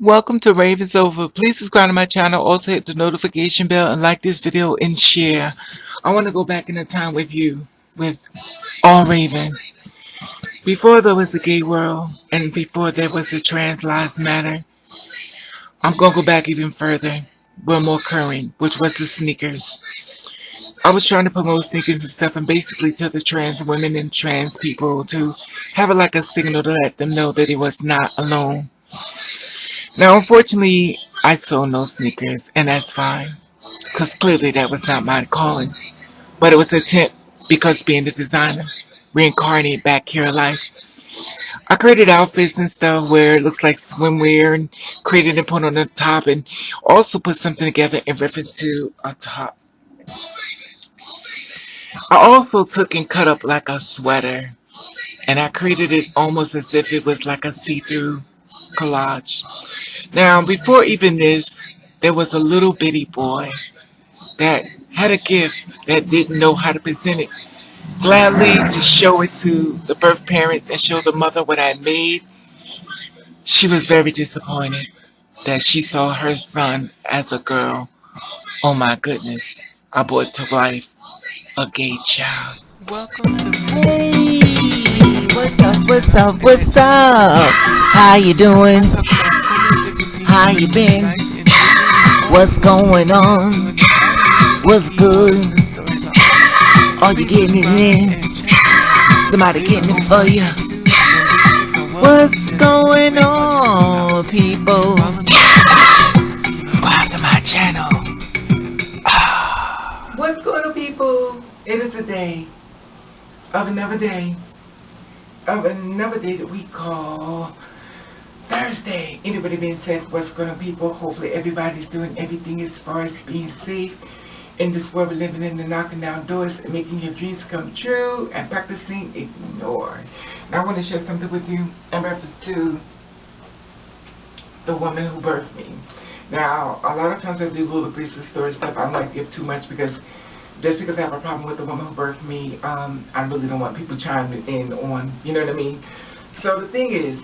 Welcome to Ravens Over. Please subscribe to my channel. Also hit the notification bell and like this video and share. I want to go back in the time with you with All Raven. Before there was a gay world and before there was a trans lives matter, I'm going to go back even further. We're more current, which was the sneakers. I was trying to promote sneakers and stuff and basically tell the trans women and trans people to have it like a signal to let them know that it was not alone. Now, unfortunately, I sold no sneakers, and that's fine, because clearly that was not my calling. But it was an attempt, because being the designer, reincarnate back here life. I created outfits and stuff where it looks like swimwear, and created and put on the top, and also put something together in reference to a top. I also took and cut up like a sweater, and I created it almost as if it was like a see-through collage. Now, before even this, there was a little bitty boy that had a gift that didn't know how to present it gladly to show it to the birth parents and show the mother what I made. She was very disappointed that she saw her son as a girl. Oh my goodness, I brought to life a gay child. Welcome to Hey, what's up? How you doing? How you been? What's going on? What's good? Are you getting it in? Somebody getting it for you? What's going on, people? Subscribe to my channel. What's going on, people? It is a day of another day that we call Thursday. Anybody being said, what's going on, people? Hopefully everybody's doing everything as far as being safe in this world we're living in, and knocking down doors and making your dreams come true and practicing ignore. Now I want to share something with you in reference to the woman who birthed me. Now, a lot of times I do little brief story stuff. I don't like to give too much because just because I have a problem with the woman who birthed me, I really don't want people chiming in on, you know what I mean? So the thing is,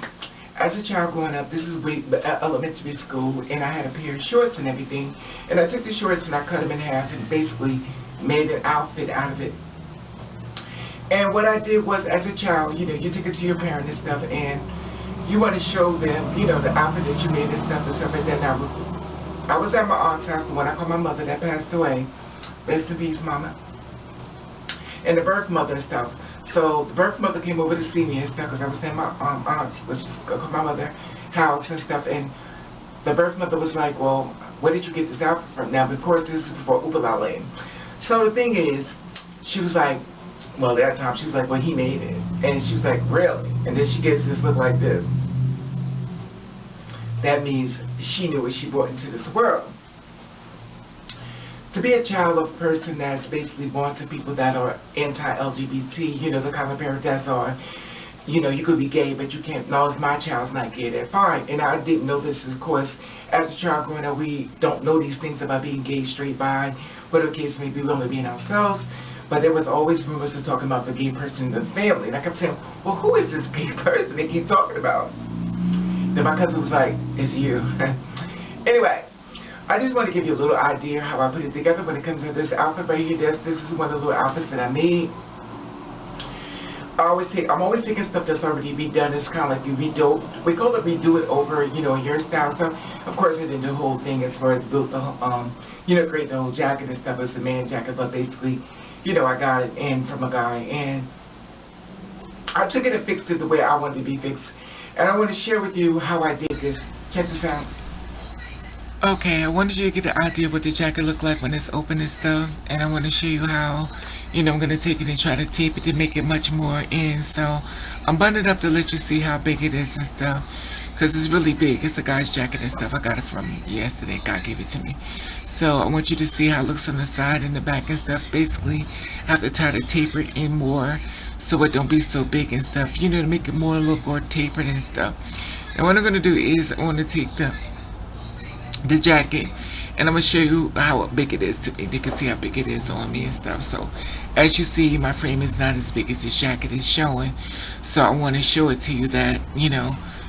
as a child growing up, this is elementary school, and I had a pair of shorts and everything, and I took the shorts and I cut them in half and basically made an outfit out of it. And what I did was, as a child, you know, you take it to your parents and stuff, and you want to show them, you know, the outfit that you made and stuff like that. Now, I was at my aunt's house, the one I call my mother that passed away. Rest in peace, mama. And the birth mother and stuff. So the birth mother came over to see me and stuff because I was at my aunt's, which is my mother, house and stuff. And the birth mother was like, well, where did you get this outfit from? Now, of course, this is before Oopalala. So the thing is, she was like, well, that time she was like, well, he made it. And she was like, really? And then she gets this look like this. That means she knew what she brought into this world. To be a child of a person that's basically born to people that are anti-LGBT, you know, the kind of parents that are, you know, you could be gay, but you can't, no, it's my child's not gay, that's fine. And I didn't know this, of course, as a child growing up, we don't know these things about being gay, straight, bi, whatever the case may be, we're only being ourselves. But there was always rumors of talking about the gay person in the family. And I kept saying, well, who is this gay person they keep talking about? Then my cousin was like, it's you. Anyway, I just want to give you a little idea how I put it together when it comes to this outfit right here. This is one of the little outfits that I made. I'm always taking stuff that's already redone. It's kind of like you redo, we call it redo it over, you know, your style stuff. Of course, I didn't do the whole thing as far as built the, you know, create the whole jacket and stuff. It's a man jacket, but basically, you know, I got it in from a guy, and I took it and fixed it the way I wanted to be fixed. And I want to share with you how I did this. Check this out. Okay, I wanted you to get an idea of what the jacket looked like when it's open and stuff, and I want to show you how, you know, I'm going to take it and try to tape it to make it much more in. So I'm buttoning it up to let you see how big it is and stuff, because it's really big. It's a guy's jacket and stuff. I got it from yesterday. God gave it to me. So I want you to see how it looks on the side and the back and stuff. Basically, I have to try to taper it in more so it don't be so big and stuff, you know, to make it more look more tapered and stuff. And what I'm going to do is I want to take the jacket, and I'm going to show you how big it is to me. You can see how big it is on me and stuff. So as you see, my frame is not as big as this jacket is showing, so I want to show it to you that, you know,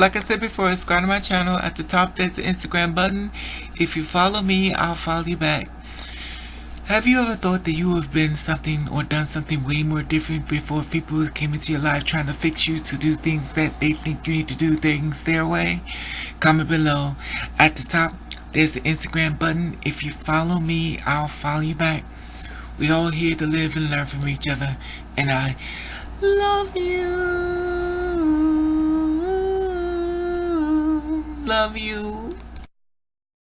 like I said before, subscribe to my channel. At the top, there's the Instagram button. If you follow me, I'll follow you back. Have you ever thought that you have been something or done something way more different before people came into your life trying to fix you to do things that they think you need to do things their way? Comment below. At the top, there's the Instagram button. If you follow me, I'll follow you back. We all here to live and learn from each other. And I love you. Love you.